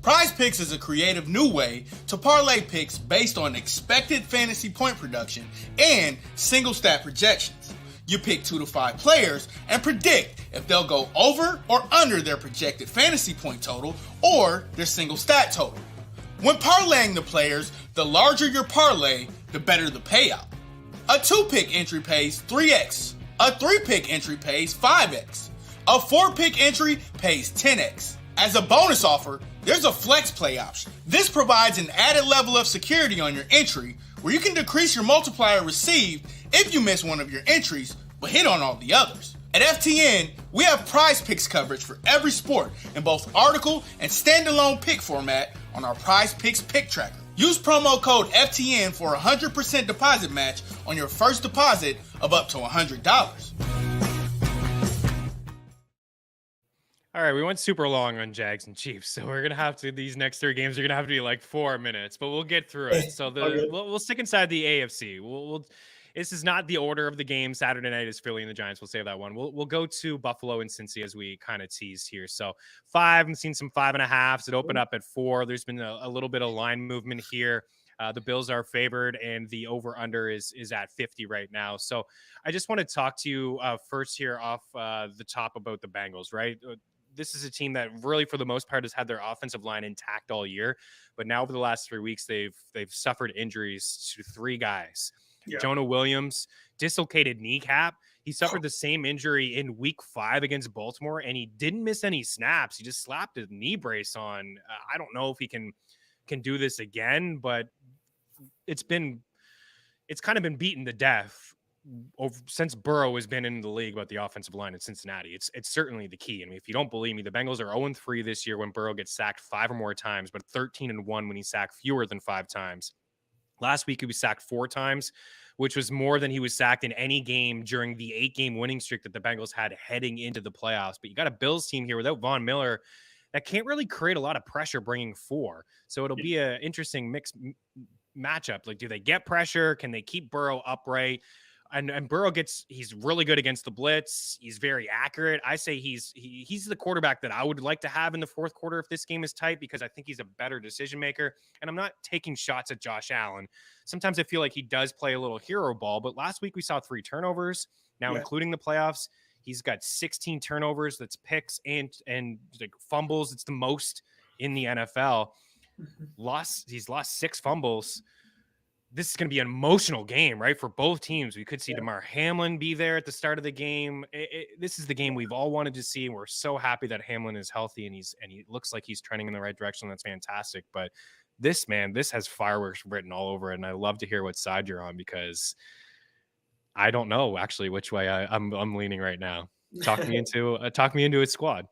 PrizePicks is a creative new way to parlay picks based on expected fantasy point production and single stat projections. You pick 2 to 5 players and predict if they'll go over or under their projected fantasy point total or their single stat total. When parlaying the players, the larger your parlay, the better the payout. A 2-pick entry pays 3x. A 3-pick entry pays 5x. A 4-pick entry pays 10x. As a bonus offer, there's a flex play option. This provides an added level of security on your entry where you can decrease your multiplier received if you miss one of your entries but hit on all the others. At FTN, we have PrizePicks coverage for every sport in both article and standalone pick format on our PrizePicks pick tracker. Use promo code FTN for a 100% deposit match on your first deposit of up to $100. All right, we went super long on Jags and Chiefs, so we're gonna have to. These next 3 games are gonna have to be like 4 minutes, but we'll get through it. So we'll stick inside the AFC. This is not the order of the game. Saturday night is Philly and the Giants. We'll save that one. We'll go to Buffalo and Cincy as we kind of teased here. So 5, I've seen some 5.5s. It opened up at 4. There's been a little bit of line movement here. The Bills are favored, and the over/under is at 50 right now. So I just want to talk to you first here off the top about the Bengals, right? This is a team that really, for the most part, has had their offensive line intact all year. But now over the last 3 weeks, they've suffered injuries to 3 guys. Yeah. Jonah Williams, dislocated kneecap. He suffered the same injury in week 5 against Baltimore, and he didn't miss any snaps. He just slapped his knee brace on. I don't know if he can do this again, but it's kind of been beaten to death since Burrow has been in the league about the offensive line in Cincinnati. It's certainly the key. I mean, if you don't believe me, the Bengals are 0-3 this year when Burrow gets sacked 5 or more times, but 13-1 when he's sacked fewer than 5 times. Last week, he was sacked 4 times, which was more than he was sacked in any game during the 8-game winning streak that the Bengals had heading into the playoffs. But you got a Bills team here without Von Miller that can't really create a lot of pressure bringing 4. So it'll be an interesting mixed matchup. Like, do they get pressure? Can they keep Burrow upright? And Burrow he's really good against the blitz. He's very accurate. I say he's the quarterback that I would like to have in the fourth quarter if this game is tight, because I think he's a better decision maker. And I'm not taking shots at Josh Allen. Sometimes I feel like he does play a little hero ball, but last week we saw 3 turnovers. Now, including the playoffs, he's got 16 turnovers. That's picks and like fumbles. It's the most in the NFL. He's lost 6 fumbles. This is going to be an emotional game, right? For both teams. We could see DeMar Hamlin be there at the start of the game. This is the game we've all wanted to see. We're so happy that Hamlin is healthy and he looks like he's trending in the right direction. That's fantastic. But this has fireworks written all over it. And I love to hear what side you're on, because I don't know actually which way I'm leaning right now. Talk me into a squad.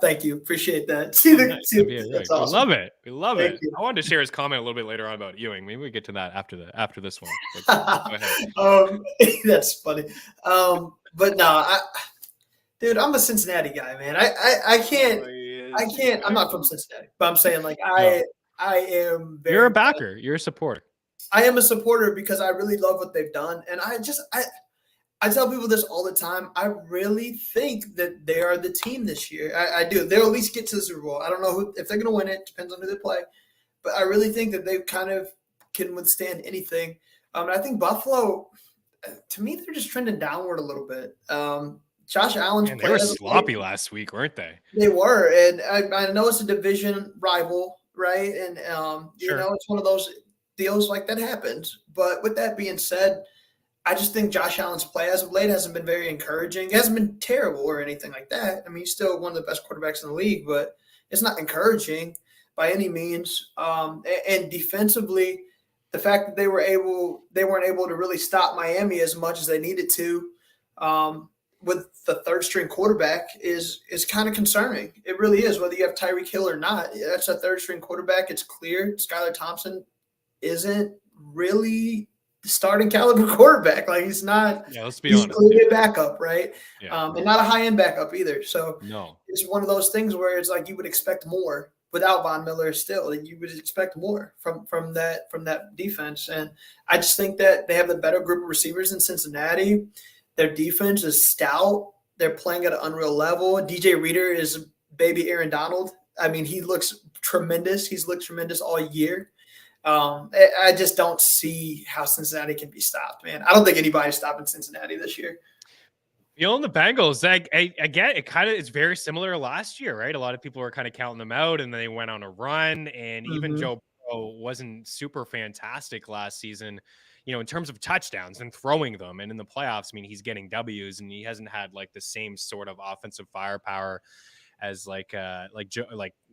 Thank you. Appreciate that. Right. Awesome. We love it. You. I wanted to share his comment a little bit later on about Ewing. Maybe we get to that after this one. Go ahead. That's funny. But no, dude, I'm a Cincinnati guy, man. I can't. I'm not from Cincinnati, but I'm saying like I am. You're a backer. You're a supporter. I am a supporter because I really love what they've done, and I tell people this all the time. I really think that they are the team this year. I do. They'll at least get to the Super Bowl. I don't know if they're going to win it. Depends on who they play. But I really think that they kind of can withstand anything. And I think Buffalo, to me, they're just trending downward a little bit. Josh Allen's they were sloppy last week, weren't they? They were. And I know it's a division rival, right? And, you know, it's one of those deals like that happens. But with that being said, I just think Josh Allen's play as of late hasn't been very encouraging. It hasn't been terrible or anything like that. I mean, he's still one of the best quarterbacks in the league, but it's not encouraging by any means. And defensively, the fact that they weren't able to really stop Miami as much as they needed to with the third string quarterback is kind of concerning. It really is, whether you have Tyreek Hill or not. That's a third string quarterback. It's clear Skylar Thompson isn't really starting caliber quarterback. Like he's not. Yeah, let's be honest. He's clearly a backup, right? Yeah. And not a high end backup either. So no, it's one of those things where it's like you would expect more without Von Miller. Still, you would expect more from that defense. And I just think that they have the better group of receivers in Cincinnati. Their defense is stout. They're playing at an unreal level. DJ Reader is baby Aaron Donald. I mean, he looks tremendous. He's looked tremendous all year. I just don't see how Cincinnati can be stopped, man. I don't think anybody's stopping Cincinnati this year. You know, the Bengals, again, it's very similar to last year, right? A lot of people were kind of counting them out, and then they went on a run, and even Joe Burrow wasn't super fantastic last season, you know, in terms of touchdowns and throwing them. And in the playoffs, I mean, he's getting W's, and he hasn't had like the same sort of offensive firepower as like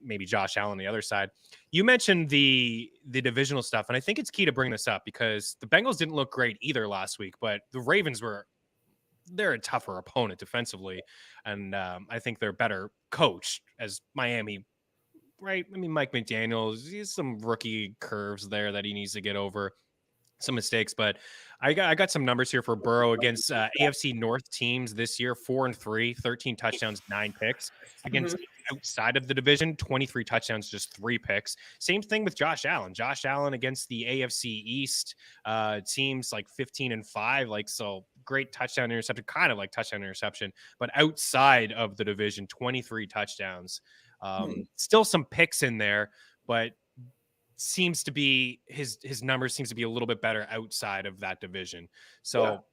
maybe Josh Allen on the other side. You mentioned the divisional stuff, and I think it's key to bring this up because the Bengals didn't look great either last week, but the Ravens they're a tougher opponent defensively, and I think they're better coached as Miami, right? I mean, Mike McDaniels, he has some rookie curves there that he needs to get over, some mistakes, but I got some numbers here for Burrow against AFC North teams this year: 4-3, 13 touchdowns, 9 picks. Against outside of the division, 23 touchdowns, just 3 picks. Same thing with Josh Allen. Josh Allen against the AFC East teams, like 15-5, like so great touchdown interception, kind of like touchdown interception, but outside of the division, 23 touchdowns. Still some picks in there, but seems to be his numbers seems to be a little bit better outside of that division. So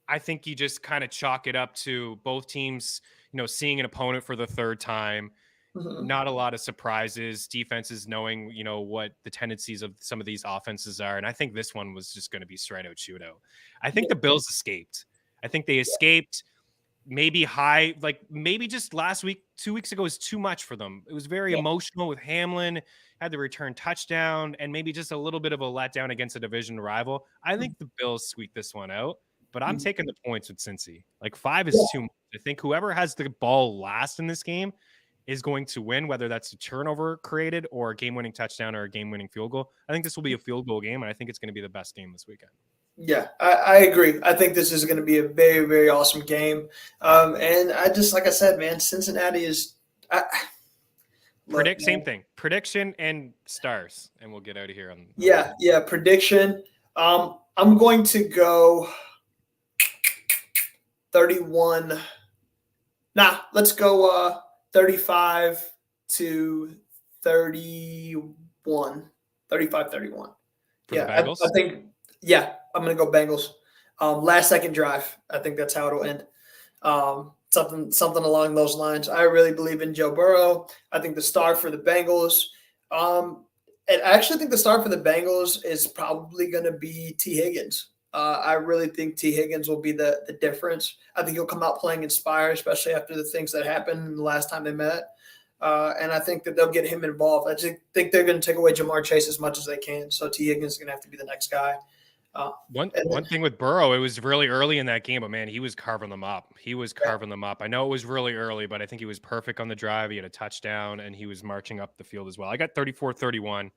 I think you just kind of chalk it up to both teams, you know, seeing an opponent for the third time, not a lot of surprises, defenses knowing, you know, what the tendencies of some of these offenses are. And I think this one was just going to be straight out shootout. I think the Bills escaped. I think they escaped. Maybe high, like maybe just last week, 2 weeks ago was too much for them. It was very emotional with Hamlin, had the return touchdown, and maybe just a little bit of a letdown against a division rival. I think the Bills squeaked this one out, but I'm taking the points with Cincy. Like 5 is too much. I think whoever has the ball last in this game is going to win, whether that's a turnover created or a game-winning touchdown or a game-winning field goal. I think this will be a field goal game, and I think it's going to be the best game this weekend. Yeah, I agree. I think this is going to be a very, very awesome game. And I just, like I said, man, Cincinnati is Predict same thing. Prediction and stars, and we'll get out of here. Prediction. I'm going to go 31. Let's go 35 to 31. 35-31. I think. Yeah, I'm going to go Bengals. Last second drive. I think that's how it'll end. Something along those lines. I really believe in Joe Burrow. I think the star for the Bengals. And I actually think the star for the Bengals is probably going to be T. Higgins. I really think T. Higgins will be the difference. I think he'll come out playing inspired, especially after the things that happened the last time they met. And I think that they'll get him involved. I just think they're going to take away Jamar Chase as much as they can. So T. Higgins is going to have to be the next guy. One thing with Burrow, it was really early in that game, but man, he was carving them up. I know it was really early, but I think he was perfect on the drive. He had a touchdown, and he was marching up the field as well. I got 34-31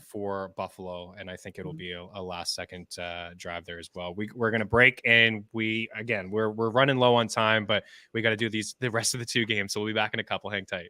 for Buffalo, and I think it'll be a last-second drive there as well. We're going to break, and we're running low on time, but we got to do the rest of the two games, so we'll be back in a couple. Hang tight.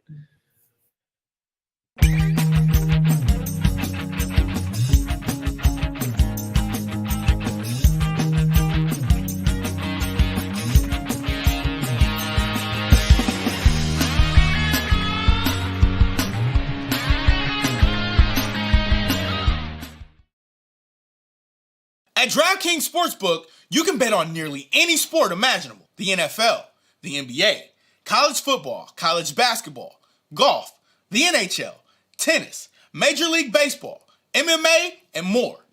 At DraftKings Sportsbook, you can bet on nearly any sport imaginable. The NFL, the NBA, college football, college basketball, golf, the NHL, tennis, Major League Baseball, MMA, and more.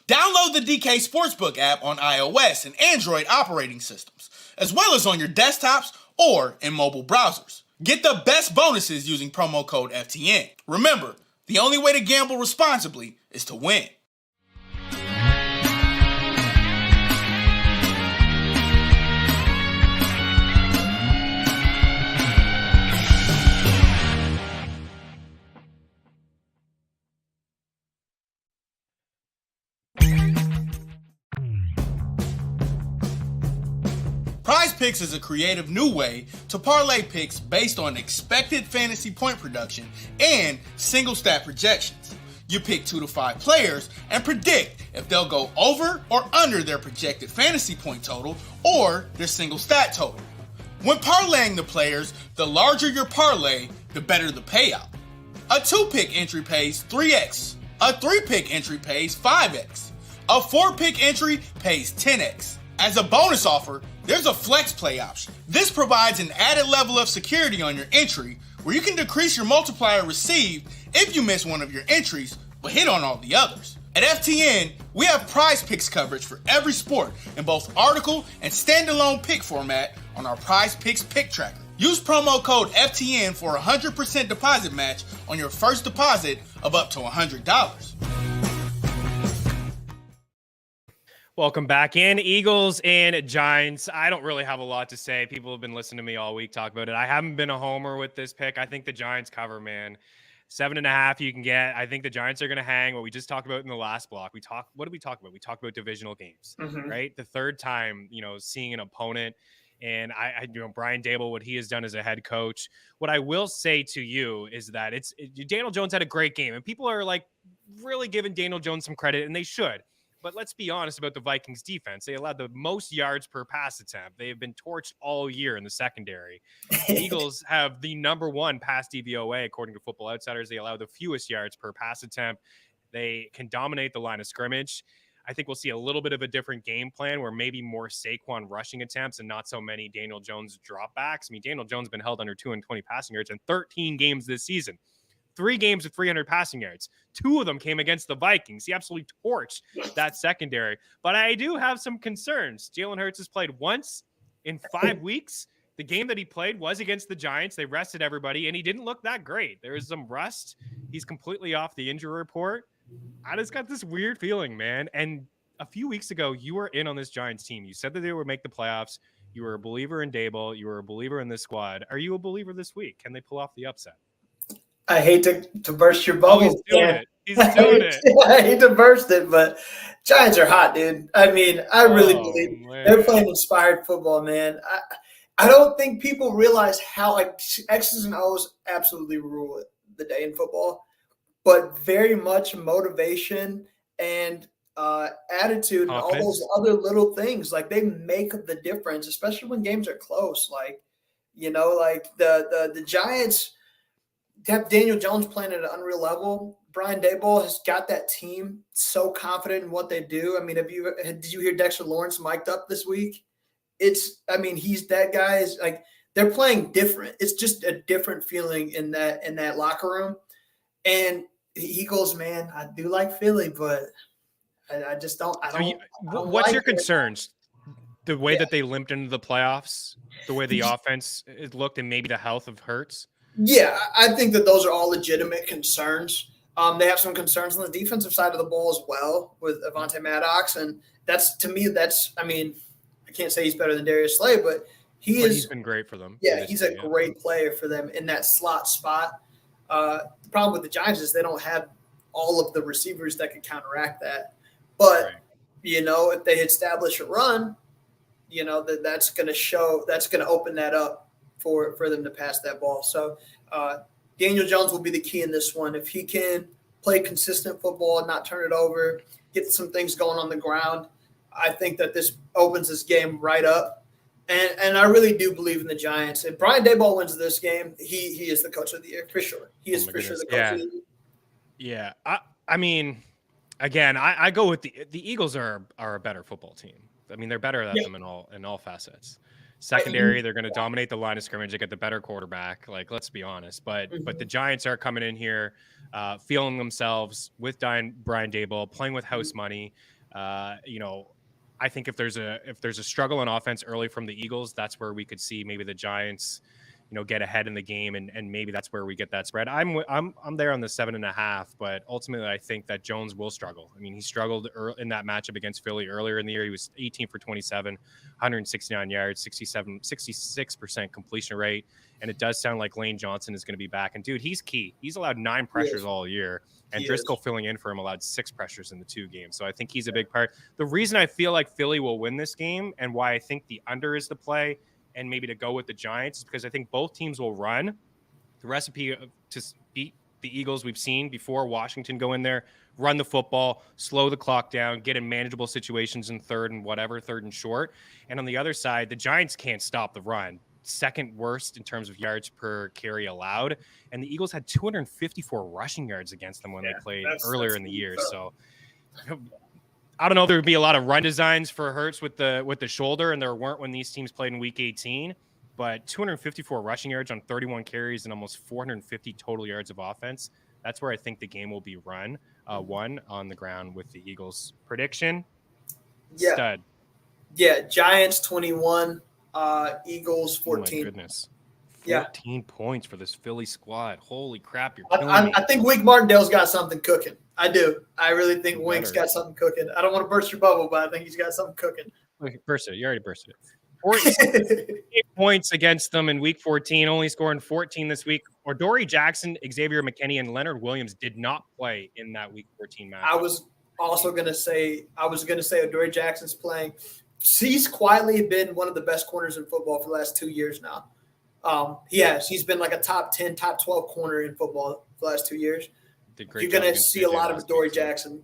Download the DK Sportsbook app on iOS and Android operating systems, as well as on your desktops or in mobile browsers. Get the best bonuses using promo code FTN. Remember, the only way to gamble responsibly is to win. PrizePicks is a creative new way to parlay picks based on expected fantasy point production and single stat projections. You pick 2 to 5 players and predict if they'll go over or under their projected fantasy point total or their single stat total. When parlaying the players, the larger your parlay, the better the payout. A 2-pick entry pays 3x. A 3-pick entry pays 5x. A 4-pick entry pays 10x. As a bonus offer, there's a flex play option. This provides an added level of security on your entry where you can decrease your multiplier received if you miss one of your entries but hit on all the others. At FTN, we have PrizePicks coverage for every sport in both article and standalone pick format on our PrizePicks pick tracker. Use promo code FTN for a 100% deposit match on your first deposit of up to $100. Welcome back in. Eagles and Giants. I don't really have a lot to say. People have been listening to me all week talk about it. I haven't been a homer with this pick. I think the Giants cover, man. 7.5 you can get. I think the Giants are going to hang. What we just talked about in the last block. What did we talk about? We talked about divisional games, right? The third time, seeing an opponent. And I Brian Daboll, what he has done as a head coach. What I will say to you is that Daniel Jones had a great game, and people are like really giving Daniel Jones some credit, and they should. But let's be honest about the Vikings defense. They allowed the most yards per pass attempt. They have been torched all year in the secondary. The Eagles have the number 1 pass DVOA, according to Football Outsiders. They allow the fewest yards per pass attempt. They can dominate the line of scrimmage. I think we'll see a little bit of a different game plan where maybe more Saquon rushing attempts and not so many Daniel Jones dropbacks. I mean, Daniel Jones has been held under 220 passing yards in 13 games this season. 3 games with 300 passing yards. 2 of them came against the Vikings. He absolutely torched that secondary. But I do have some concerns. Jalen Hurts has played once in 5 weeks. The game that he played was against the Giants. They rested everybody, and he didn't look that great. There is some rust. He's completely off the injury report. I just got this weird feeling, man. And a few weeks ago, you were in on this Giants team. You said that they would make the playoffs. You were a believer in Daboll. You were a believer in this squad. Are you a believer this week? Can they pull off the upset? I hate to burst your bubble. He's doing it. He's doing it. I hate to burst it, but Giants are hot, dude. I mean, I really believe they're playing inspired football, man. I don't think people realize how like X's and O's absolutely rule the day in football, but very much motivation and attitude and all those other little things, like they make the difference, especially when games are close. Like, like the Giants have Daniel Jones playing at an unreal level. Brian Daboll has got that team so confident in what they do. I mean, did you hear Dexter Lawrence mic'd up this week? He's that guy is like, they're playing different. It's just a different feeling in that locker room. And Eagles, man, I do like Philly, but I just don't. What's your concerns? The way that they limped into the playoffs, the way the offense looked, and maybe the health of Hurts? Yeah, I think that those are all legitimate concerns. They have some concerns on the defensive side of the ball as well with Avonte Maddox. And I can't say he's better than Darius Slay, but he's been great for them. Yeah, he's a great player for them in that slot spot. The problem with the Giants is they don't have all of the receivers that can counteract that. But, if they establish a run, that's going to open that up for them to pass that ball. So Daniel Jones will be the key in this one. If he can play consistent football and not turn it over, get some things going on the ground, I think that this opens this game right up. And I really do believe in the Giants. If Brian Daboll wins this game, he is the coach of the year for sure. He is for sure the coach of the year. Yeah. I mean, again, I go with the Eagles are a better football team. I mean, they're better at them in all facets. Secondary, they're going to dominate the line of scrimmage. They get the better quarterback. Like, let's be honest. But the Giants are coming in here, feeling themselves with Brian Daboll, playing with house money. I think if there's a struggle on offense early from the Eagles, that's where we could see maybe the Giants, get ahead in the game, and maybe that's where we get that spread. I'm there on the 7.5, but ultimately I think that Jones will struggle. I mean, he struggled in that matchup against Philly earlier in the year. He was 18 for 27, 169 yards, 66% completion rate, and it does sound like Lane Johnson is going to be back. And dude, he's key. He's allowed 9 pressures all year, and Driscoll filling in for him allowed 6 pressures in the 2 games. So I think he's a big part. The reason I feel like Philly will win this game and why I think the under is the play and maybe to go with the Giants is because I think both teams will run. The recipe to beat the Eagles we've seen before Washington go in there, run the football, slow the clock down, get in manageable situations in third and short. And on the other side, the Giants can't stop the run. Second worst in terms of yards per carry allowed. And the Eagles had 254 rushing yards against them when they played earlier in the year. So I don't know if there would be a lot of run designs for Hurts with the shoulder, and there weren't when these teams played in Week 18. But 254 rushing yards on 31 carries and almost 450 total yards of offense. That's where I think the game will be won on the ground with the Eagles. Prediction? Yeah. Stud. Yeah, Giants 21, Eagles 14. Oh my goodness. 14 points for this Philly squad. Holy crap, you're killing me. I think Wink Martindale's got something cooking. I do. I really think Wink's got something cooking. I don't want to burst your bubble, but I think he's got something cooking. Okay, burst it. You already bursted it. 48 points against them in Week 14, only scoring 14 this week. Adoree Jackson, Xavier McKinney, and Leonard Williams did not play in that Week 14 match. I was going to say Adoree Jackson's playing. He's quietly been one of the best corners in football for the last 2 years now. He has. He's been like a top 10, top 12 corner in football for the last 2 years. You're going to see a lot of Adoree Jackson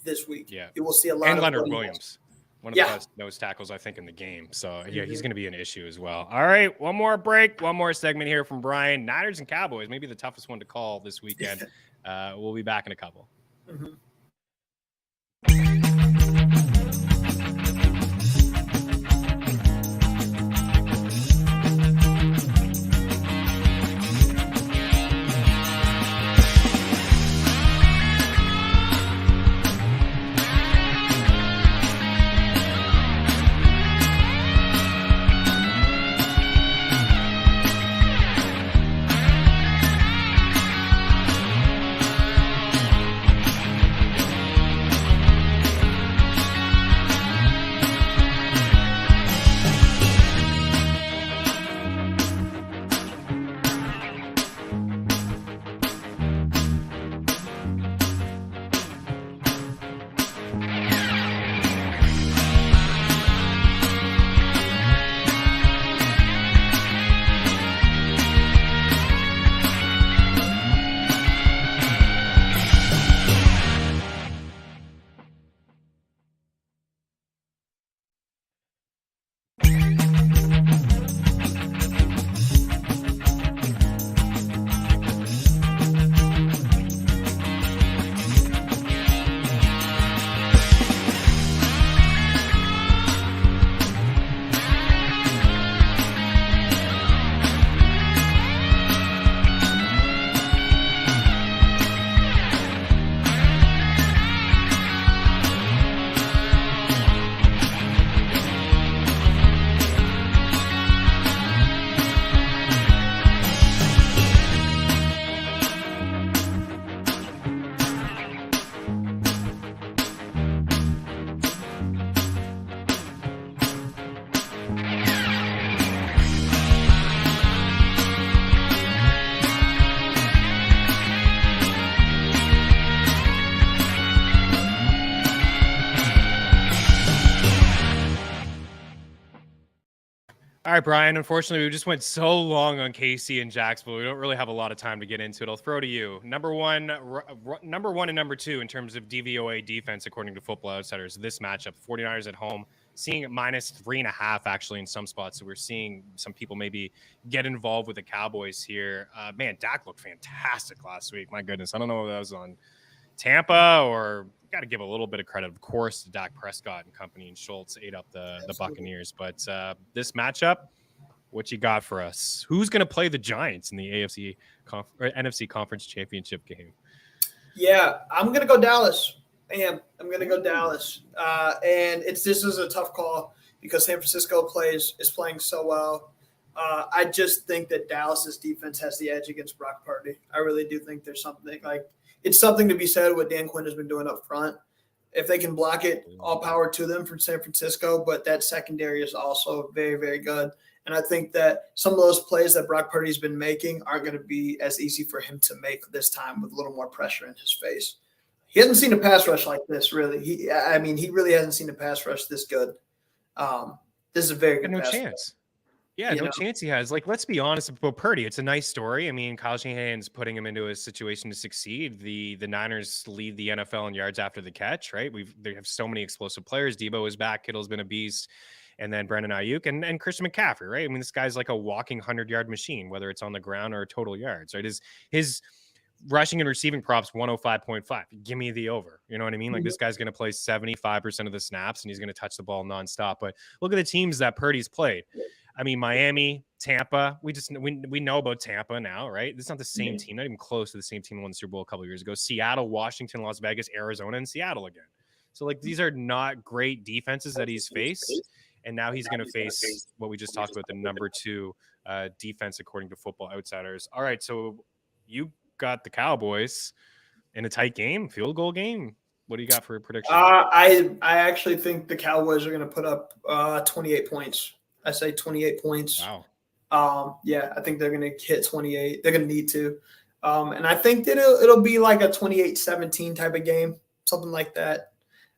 this week. Yeah. You will see a lot of Leonard Williams. One of the best nose tackles, I think, in the game. So, he's going to be an issue as well. All right, one more break, one more segment here from Bryon. Niners and Cowboys, maybe the toughest one to call this weekend. We'll be back in a couple. Mm-hmm. All right, Bryon. Unfortunately, we just went so long on KC and Jacksonville. We don't really have a lot of time to get into it. I'll throw to you. Number one and number two in terms of DVOA defense, according to Football Outsiders, this matchup. 49ers at home, seeing it -3.5 actually in some spots. So we're seeing some people maybe get involved with the Cowboys here. Man, Dak looked fantastic last week. My goodness. I don't know if that was on Tampa or got to give a little bit of credit, of course, to Dak Prescott and company, and Schultz ate up the Buccaneers. But this matchup, what you got for us? Who's going to play the Giants in the NFC Conference Championship game? Yeah, I'm going to go Dallas. I'm going to go Dallas. And this is a tough call because San Francisco is playing so well. I just think that Dallas's defense has the edge against Brock Purdy. I really do think there's something it's something to be said what Dan Quinn has been doing up front. If they can block it, all power to them from San Francisco. But that secondary is also very, very good. And I think that some of those plays that Brock Purdy's been making aren't going to be as easy for him to make this time with a little more pressure in his face. He hasn't seen a pass rush like this, really. He really hasn't seen a pass rush this good. This is a very good pass chance. Yeah, no chance he has. Let's be honest about Purdy. It's a nice story. I mean, Kyle Shanahan's putting him into a situation to succeed. The Niners lead the NFL in yards after the catch, right? They have so many explosive players. Debo is back. Kittle's been a beast. And then Brandon Ayuk and Christian McCaffrey, right? I mean, this guy's like a walking 100-yard machine, whether it's on the ground or total yards, right? His rushing and receiving props 105.5. Give me the over. You know what I mean? This guy's going to play 75% of the snaps and he's going to touch the ball nonstop. But look at the teams that Purdy's played. I mean, Miami, Tampa, we know about Tampa now, right? It's not the same team, not even close to the same team who won the Super Bowl a couple of years ago. Seattle, Washington, Las Vegas, Arizona, and Seattle again. So these are not great defenses that he's faced. And now he's going to face what we just talked about, the number 2 defense, according to Football Outsiders. All right, so you got the Cowboys in a tight game, field goal game. What do you got for a prediction? I actually think the Cowboys are going to put up 28 points. I say 28 points. Wow. Yeah, I think they're going to hit 28. They're going to need to. And I think that it'll be like a 28-17 type of game, something like that.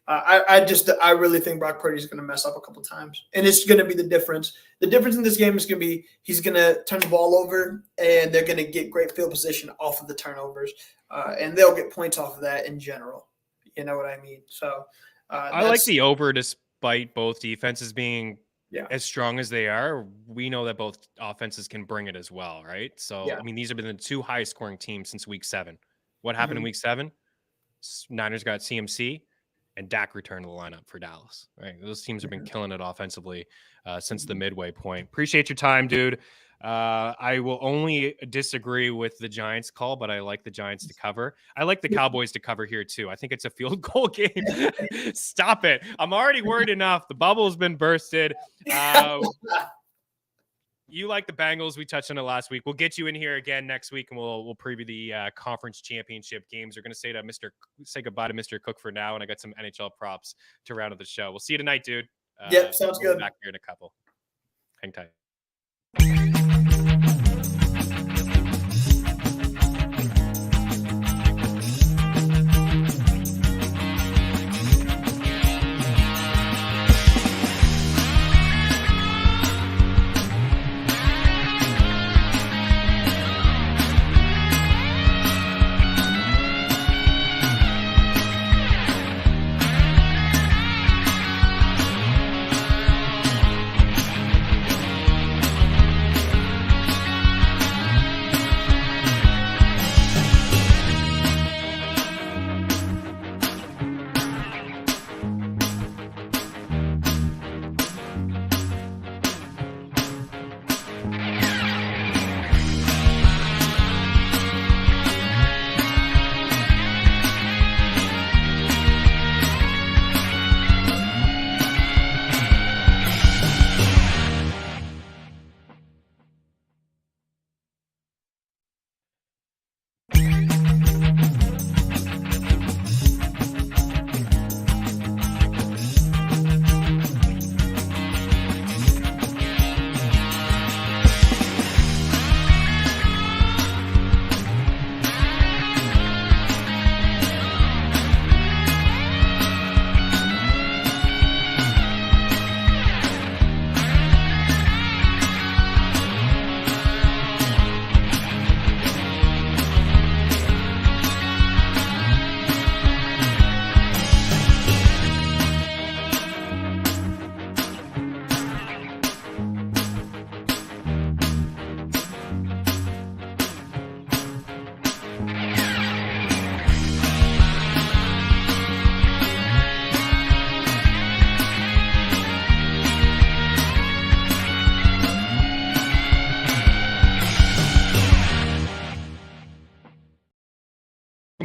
I really think Brock Purdy is going to mess up a couple times, and it's going to be the difference. The difference in this game is going to be he's going to turn the ball over, and they're going to get great field position off of the turnovers, and they'll get points off of that in general. You know what I mean? So I like the over, despite both defenses being as strong as they are. We know that both offenses can bring it as well, right? So I mean, these have been the 2 highest scoring teams since week 7. What happened in week 7? Niners got CMC. And Dak returned to the lineup for Dallas. Right, those teams have been killing it offensively since the midway point. Appreciate your time, dude. I will only disagree with the Giants call, but I like the Giants to cover. I like the Cowboys to cover here too. I think it's a field goal game. Stop it! I'm already worried enough. The bubble's been bursted. You like the Bengals. We touched on it last week. We'll get you in here again next week, and we'll preview the conference championship games. We're going to say goodbye to Mr. Cook for now, and I got some NHL props to round out the show. We'll see you tonight, dude. Sounds good. Back here in a couple. Hang tight.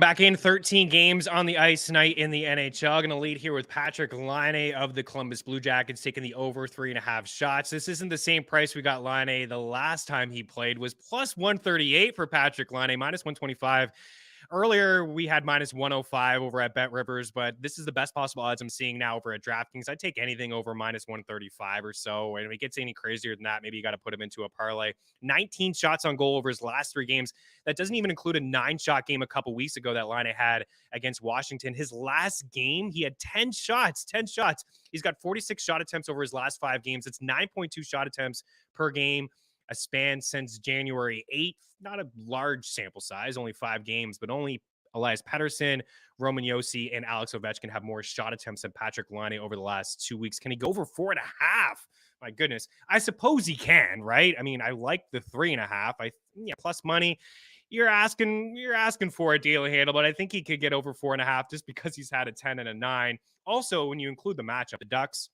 back in 13 games on the ice tonight in the NHL. Going to lead here with Patrick Laine of the Columbus Blue Jackets taking the over 3.5 shots. This isn't the same price we got Laine the last time he played. Was plus 138 for Patrick Laine, minus 125. Earlier, we had minus 105 over at Bet Rivers, but this is the best possible odds I'm seeing now over at DraftKings. I'd take anything over minus 135 or so. And if it gets any crazier than that, maybe you got to put him into a parlay. 19 shots on goal over his last 3 games. That doesn't even include a 9-shot game a couple weeks ago that Laine had against Washington. His last game, he had 10 shots. He's got 46 shot attempts over his last 5 games. It's 9.2 shot attempts per game. A span since January 8th. Not a large sample size, only 5 games, but only Elias Pettersson, Roman Josi, and Alex Ovechkin have more shot attempts than Patrick Laine over the last 2 weeks. Can he go over 4.5? My goodness. I suppose he can, right? I mean, I like the 3.5. Plus money. You're asking for a deal handle, but I think he could get over 4.5 just because he's had a 10 and a 9. Also, when you include the matchup, the Ducks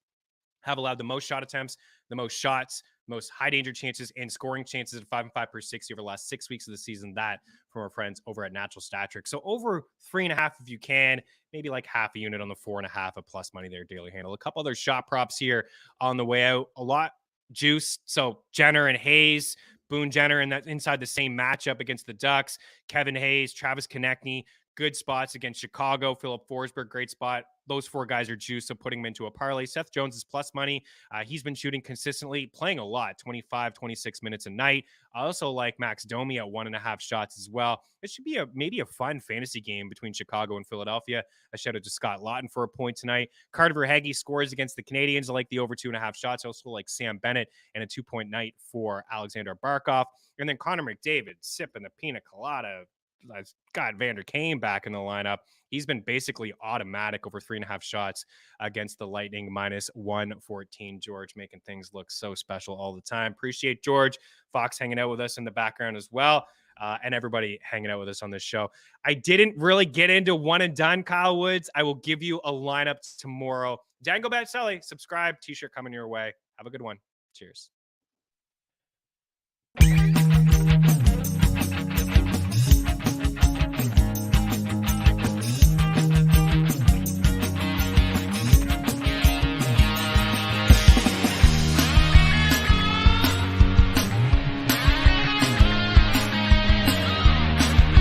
have allowed the most shot attempts, the most shots, most high danger chances, and scoring chances at 5 and 5 per 60 over the last 6 weeks of the season. That from our friends over at Natural Stat Trick. So over 3.5 if you can, maybe like half a unit on the 4.5 of plus money there, daily handle. A couple other shot props here on the way out. A lot juice. So Jenner and Hayes, Boone Jenner, and that inside the same matchup against the Ducks. Kevin Hayes, Travis Konechny, good spots against Chicago. Philip Forsberg, great spot. Those 4 guys are juiced, so putting them into a parlay. Seth Jones is plus money. He's been shooting consistently, playing a lot, 25, 26 minutes a night. I also like Max Domi at 1.5 shots as well. It should be maybe a fun fantasy game between Chicago and Philadelphia. I shout out to Scott Lawton for a point tonight. Carter Verhaeghe scores against the Canadians. I like the over 2.5 shots. I also like Sam Bennett and a 2-point night for Alexander Barkov. And then Connor McDavid sipping the pina colada. I've got Vander Kane back in the lineup. He's been basically automatic over 3.5 shots against the Lightning, minus 114. George making things look so special all the time. Appreciate George Fox hanging out with us in the background as well. And everybody hanging out with us on this show. I didn't really get into one and done, Kyle Woods. I will give you a lineup tomorrow. Dango Batselli, subscribe, t-shirt coming your way. Have a good one. Cheers.